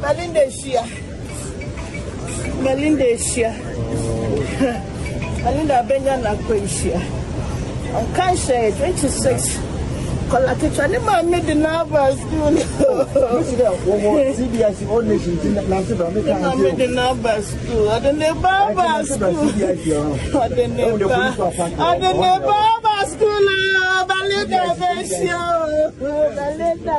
Belinda Belinda Benyana Quasia. On Kansha 26. Collected my made numbers. CBS own nation in the numbers too. I don't know Baba school. I don't know Baba school. Belinda Besia. Belinda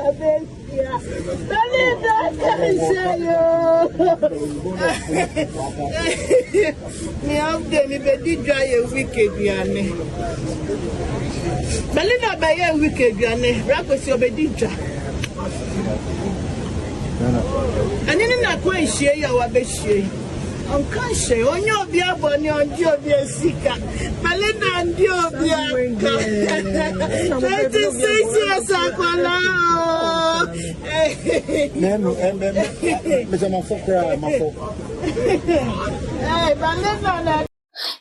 me have them if they did dry a wicked yanni. Belinda by a wicked yanni, Rackos your bedija. And in a quay share your beshi. On Kansha, on your beer bonny on your beer seeker. Belinda and your beer. 26 years ago.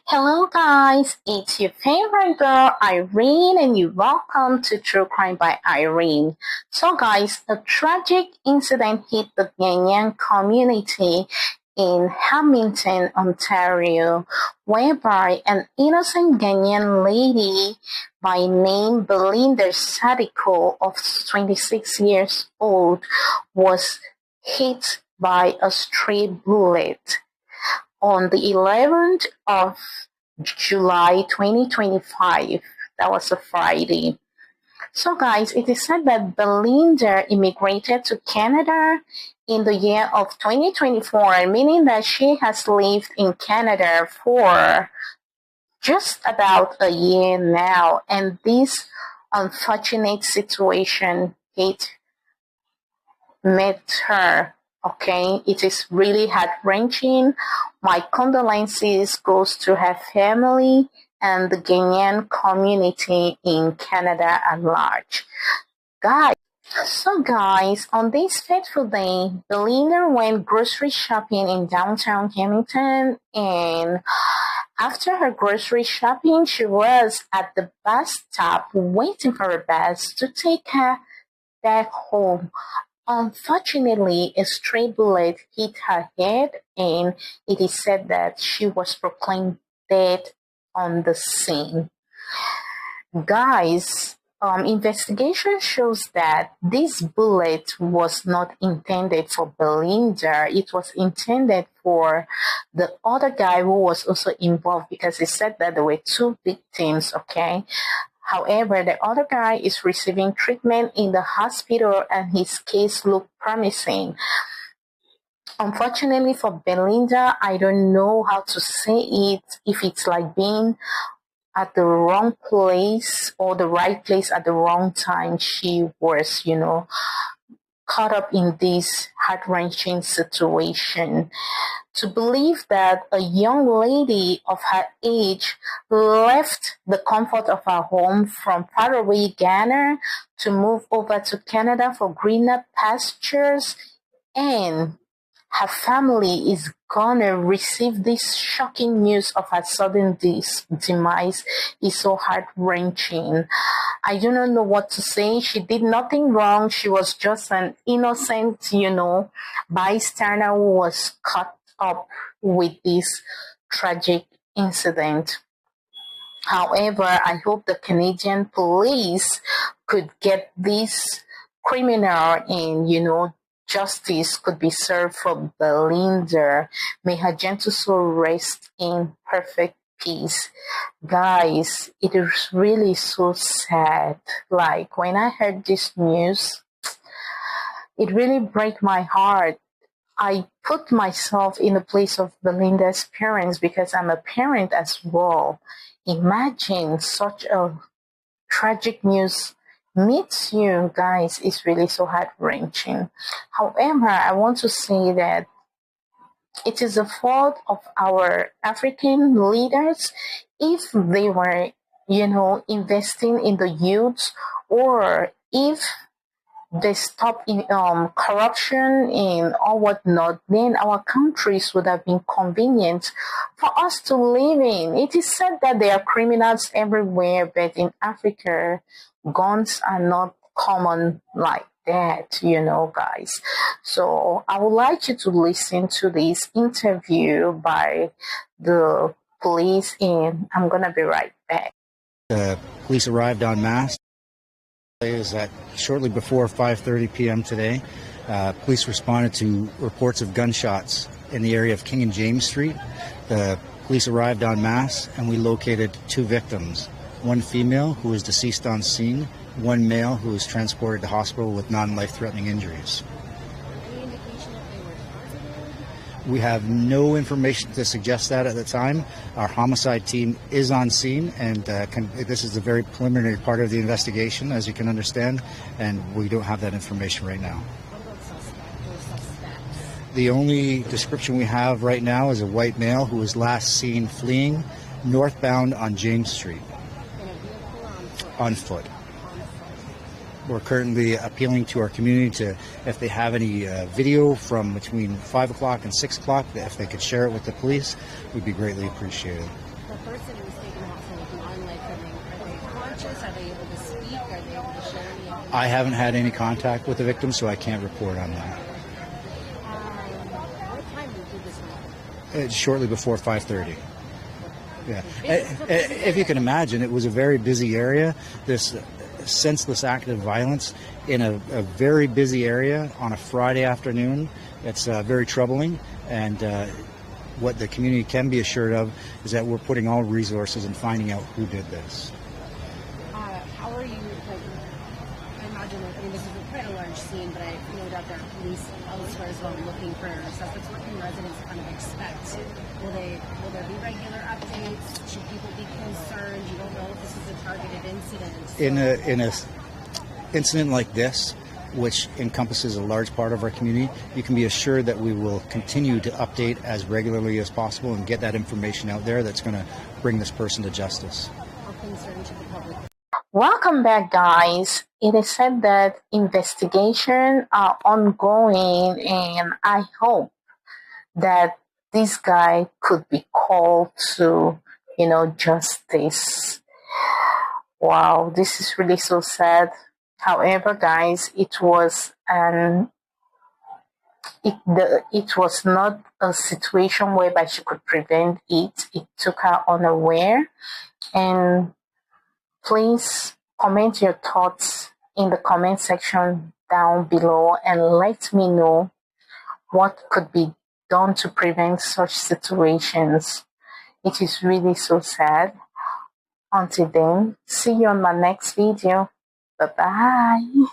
Hello guys, it's your favorite girl Irene and you're welcome to True Crime by Irene. So guys, a tragic incident hit the Ghanaian community in Hamilton, Ontario, whereby an innocent Ghanaian lady by name Belinda Sadikor of 26 years old was hit by a stray bullet on the 11th of July 2025. That was a Friday. So guys, it is said that Belinda immigrated to Canada in the year of 2024, meaning that she has lived in Canada for just about a year now. And this unfortunate situation met her. Okay, it is really heart-wrenching. My condolences goes to her family and the Ghanaian community in Canada at large. Guys, on this fateful day, Belinda went grocery shopping in downtown Hamilton, and after her grocery shopping, she was at the bus stop waiting for a bus to take her back home. Unfortunately, a stray bullet hit her head, and it is said that she was proclaimed dead on the scene. Guys, investigation shows that this bullet was not intended for Belinda. It was intended for the other guy who was also involved, because it said that there were two victims, okay? However, the other guy is receiving treatment in the hospital and his case looked promising. Unfortunately for Belinda, I don't know how to say it, if it's like being at the wrong place or the right place at the wrong time. She was, caught up in this heart-wrenching situation. To believe that a young lady of her age left the comfort of her home from faraway Ghana to move over to Canada for greener pastures, and her family is gonna receive this shocking news of her sudden demise is so heart-wrenching. I do not know what to say. She did nothing wrong. She was just an innocent, bystander who was caught up with this tragic incident. However, I hope the Canadian police could get this criminal and, justice could be served for Belinda. May her gentle soul rest in perfect peace. Guys, it is really so sad. Like, when I heard this news, it really broke my heart. I put myself in the place of Belinda's parents because I'm a parent as well. Imagine such a tragic news meets you, guys. It's really so heart-wrenching. However, I want to say that it is the fault of our African leaders if they were, investing in the youth, or if they stop in corruption and all whatnot, then our countries would have been convenient for us to live in. It is said that there are criminals everywhere, but in Africa, guns are not common like dead, guys. So I would like you to listen to this interview by the police, and I'm gonna be right back. The police arrived en masse. Is that shortly before 5:30 p.m. today, police responded to reports of gunshots in the area of King and James Street. The police arrived en masse, and we located 2 victims, one female who was deceased on scene, one male who was transported to hospital with non-life-threatening injuries. Any indication if they were targeted? We have no information to suggest that at the time. Our homicide team is on scene, and this is a very preliminary part of the investigation, as you can understand, and we don't have that information right now. What about suspects? The only description we have right now is a white male who was last seen fleeing northbound on James Street. In a vehicle or on foot? On foot. We're currently appealing to our community to, if they have any video from between 5 o'clock and 6 o'clock, if they could share it with the police, would be greatly appreciated. The person who was taken to hospital with non-life-threatening, are they conscious? Are they able to speak? Are they able to share any evidence? I haven't had any contact with the victim, so I can't report on that. What time did this happen? It's shortly before 5:30. Yeah. If you can imagine, it was a very busy area. This senseless act of violence in a very busy area on a Friday afternoon. It's very troubling, and what the community can be assured of is that we're putting all resources in finding out who did this. How are you, I imagine, this is quite a large scene, but I know that there are police elsewhere as well looking for suspects. What can residents kind of expect? Will there be regular updates? Should people be concerned? You don't know if this is a targeted incident. In a incident like this, which encompasses a large part of our community, you can be assured that we will continue to update as regularly as possible and get that information out there that's going to bring this person to justice. How concerned should the public be? Welcome back, guys. It is said that investigations are ongoing, and I hope that this guy could be called to, justice. Wow, this is really so sad. However, guys, it was not a situation whereby she could prevent it. It took her unaware. And please comment your thoughts in the comment section down below and let me know what could be done to prevent such situations. It is really so sad. Until then, see you on my next video. Bye-bye.